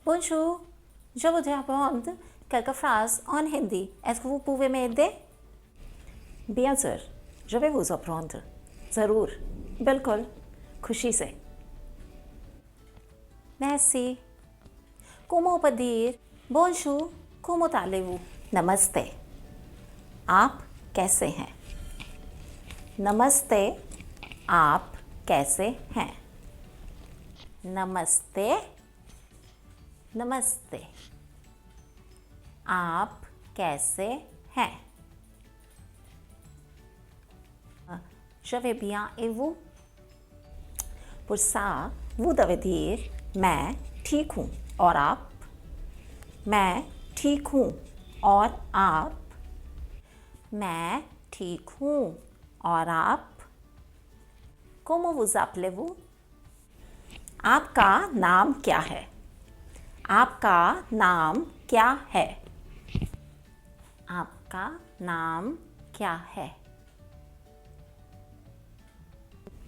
Bonjour, je voudrais apprendre quelques phrases en hindi. Est-ce que vous pouvez m'aider? Bien sûr, je vais vous apprendre. ज़रूर, बिल्कुल, खुशी से. Merci. Como pedir? Bonjour, como allez-vous? नमस्ते. आप कैसे हैं? नमस्ते. आप कैसे हैं? नमस्ते. नमस्ते. आप कैसे हैं? Je vais bien et vous? Pour ça, vous devez dire मैं ठीक हूँ और आप? मैं ठीक हूँ और आप? मैं ठीक हूँ और आप? Comment vous appelez-vous? आपका नाम क्या है? आपका नाम क्या है? आपका नाम क्या है?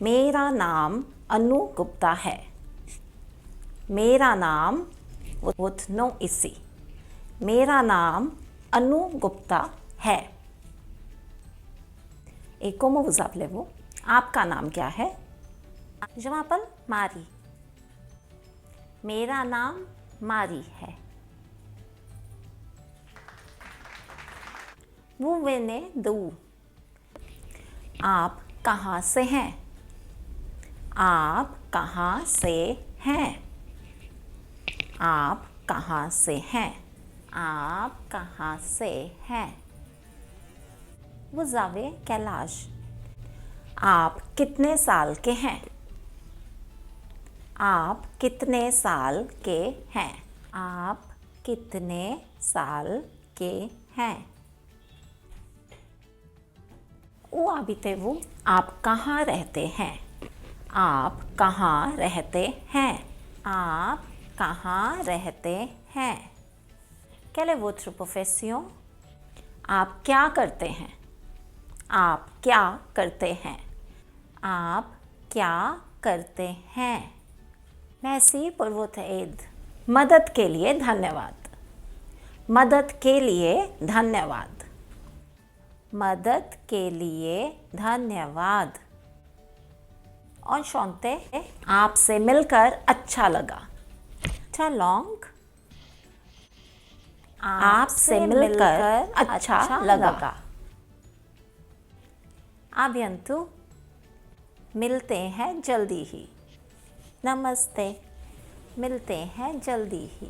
मेरा नाम अनु गुप्ता है. मेरा नाम with no इसी. मेरा नाम अनु गुप्ता है. Et comment vous appelez-vous? आपका नाम क्या है? Je m'appelle Marie. मेरा नाम मारी है. Vous venez d'où? आप कहाँ से हैं? आप कहाँ से हैं? आप कहाँ से हैं? आप कहाँ से हैं? Vous avez quel âge? आप कितने साल के हैं? आप कितने साल के हैं? आप कितने साल के हैं? Où habitez-vous? आप कहाँ रहते हैं? आप कहाँ रहते हैं? आप कहाँ रहते हैं? Quelle est votre profession? आप क्या करते हैं? आप क्या करते हैं? आप क्या करते हैं? Merci pour votre aide. मदद के लिए धन्यवाद. मदद के लिए धन्यवाद. मदद के लिए धन्यवाद. Enchanté. आपसे मिलकर अच्छा लगा. Talong. आपसे मिलकर अच्छा लगा. À bientôt. मिलते हैं जल्दी ही. नमस्ते. मिलते हैं जल्दी ही.